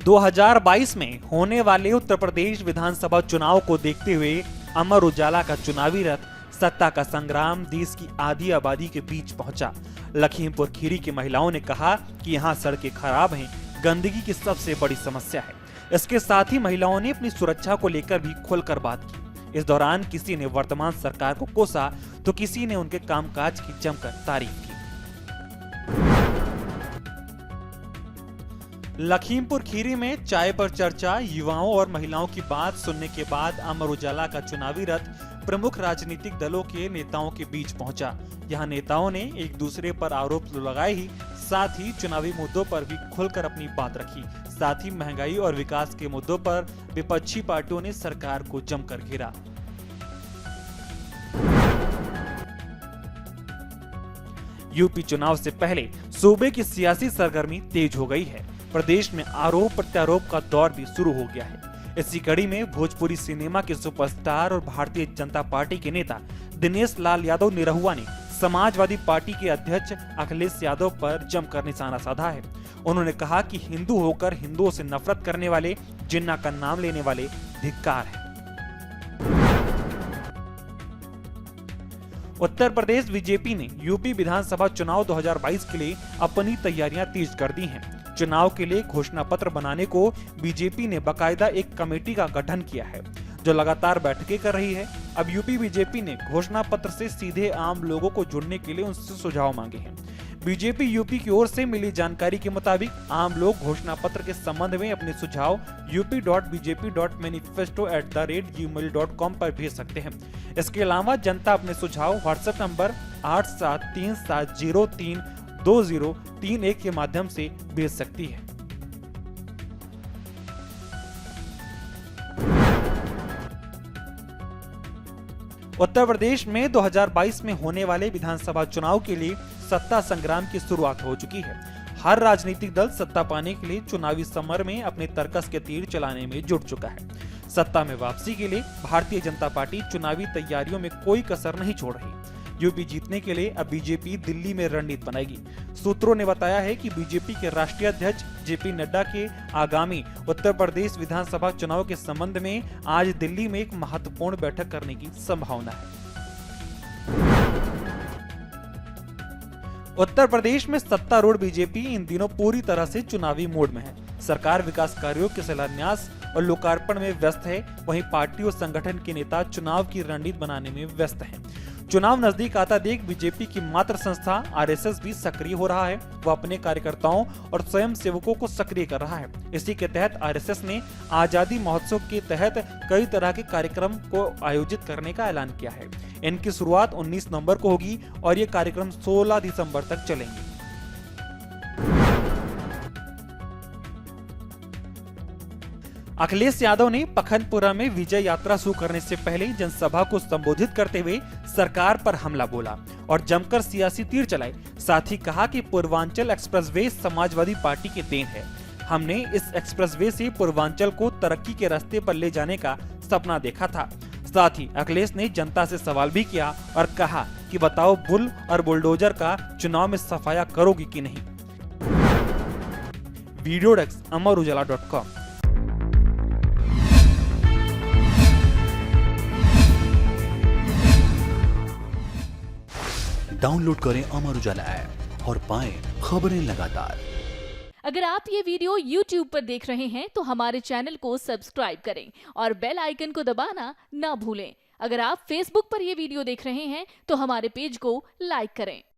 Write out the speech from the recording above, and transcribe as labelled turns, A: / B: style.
A: 2022 में होने वाले उत्तर प्रदेश विधानसभा चुनाव को देखते हुए अमर उजाला का चुनावी रथ सत्ता का संग्राम देश की आधी आबादी के बीच पहुंचा। लखीमपुर खीरी की महिलाओं ने कहा कि यहाँ सड़कें खराब हैं, गंदगी की सबसे बड़ी समस्या है। इसके साथ ही महिलाओं ने अपनी सुरक्षा को लेकर भी खुलकर बात की। इस दौरान किसी ने वर्तमान सरकार को कोसा तो किसी ने उनके कामकाज की जमकर तारीफ की। लखीमपुर खीरी में चाय पर चर्चा, युवाओं और महिलाओं की बात सुनने के बाद अमर उजाला का चुनावी रथ प्रमुख राजनीतिक दलों के नेताओं के बीच पहुंचा। यहां नेताओं ने एक दूसरे पर आरोप लगाए ही साथ ही चुनावी मुद्दों पर भी खुलकर अपनी बात रखी। साथ ही महंगाई और विकास के मुद्दों पर विपक्षी पार्टियों ने सरकार को जमकर घेरा। यूपी चुनाव से पहले सूबे की सियासी सरगर्मी तेज हो गई है। प्रदेश में आरोप प्रत्यारोप का दौर भी शुरू हो गया है। इसी कड़ी में भोजपुरी सिनेमा के सुपरस्टार और भारतीय जनता पार्टी के नेता दिनेश लाल यादव निरहुआ ने समाजवादी पार्टी के अध्यक्ष अखिलेश यादव पर जमकर निशाना साधा है। उन्होंने कहा कि हिंदू होकर हिंदुओं से नफरत करने वाले, जिन्ना का नाम लेने वाले धिक्कार है। उत्तर प्रदेश बीजेपी ने यूपी विधानसभा चुनाव 2022 के लिए अपनी तैयारियां तेज कर दी हैं। चुनाव के लिए घोषणा पत्र बनाने को बीजेपी ने बाकायदा एक कमेटी का गठन किया है, जो लगातार बैठकें कर रही है। अब यूपी बीजेपी ने घोषणा पत्र से सीधे आम लोगों को जुड़ने के लिए उनसे सुझाव मांगे हैं। बीजेपी यूपी की ओर से मिली जानकारी के मुताबिक आम लोग घोषणा पत्र के संबंध में अपने सुझाव up.bjp.manifesto@gmail.com पर भेज सकते हैं। इसके अलावा जनता अपने सुझाव व्हाट्सएप नंबर 8737032031 के माध्यम से भेज सकती है। उत्तर प्रदेश में 2022 में होने वाले विधानसभा चुनाव के लिए सत्ता संग्राम की शुरुआत हो चुकी है। हर राजनीतिक दल सत्ता पाने के लिए चुनावी समर में अपने तर्कस के तीर चलाने में जुट चुका है। सत्ता में वापसी के लिए भारतीय जनता पार्टी चुनावी तैयारियों में कोई कसर नहीं छोड़ रही। यूपी जीतने के लिए अब बीजेपी दिल्ली में रणनीति बनाएगी। सूत्रों ने बताया है कि बीजेपी के राष्ट्रीय अध्यक्ष जेपी नड्डा के आगामी उत्तर प्रदेश विधानसभा चुनाव के संबंध में आज दिल्ली में एक महत्वपूर्ण बैठक करने की संभावना है। उत्तर प्रदेश में सत्तारूढ़ बीजेपी इन दिनों पूरी तरह से चुनावी मोड में है। सरकार विकास कार्यों के शिलान्यास और लोकार्पण में व्यस्त है। वहीं पार्टी और संगठन के नेता चुनाव की रणनीति बनाने में व्यस्त हैं। चुनाव नजदीक आता देख बीजेपी की मातृ संस्था आरएसएस भी सक्रिय हो रहा है। वह अपने कार्यकर्ताओं और स्वयं सेवकों को सक्रिय कर रहा है। इसी के तहत आरएसएस ने आजादी महोत्सव के तहत कई तरह के कार्यक्रम को आयोजित करने का ऐलान किया है। इनकी शुरुआत 19 नवंबर को होगी और ये कार्यक्रम 16 दिसंबर तक चलेंगे। अखिलेश यादव ने पखनपुरा में विजय यात्रा शुरू करने से पहले जनसभा को संबोधित करते हुए सरकार पर हमला बोला और जमकर सियासी तीर चलाए। साथ ही कहा कि पूर्वांचल एक्सप्रेसवे समाजवादी पार्टी की देन है। हमने इस एक्सप्रेसवे से पूर्वांचल को तरक्की के रास्ते पर ले जाने का सपना देखा था। साथ ही अखिलेश ने जनता से सवाल भी किया और कहा कि बताओ बुल और बुलडोजर का चुनाव में सफाया करोगी कि नहीं। Video desk अमरउजाला.com।
B: डाउनलोड करें अमर उजाला ऐप और पाएं खबरें लगातार।
C: अगर आप ये वीडियो YouTube पर देख रहे हैं तो हमारे चैनल को सब्सक्राइब करें और बेल आइकन को दबाना ना भूलें। अगर आप Facebook पर ये वीडियो देख रहे हैं तो हमारे पेज को लाइक करें।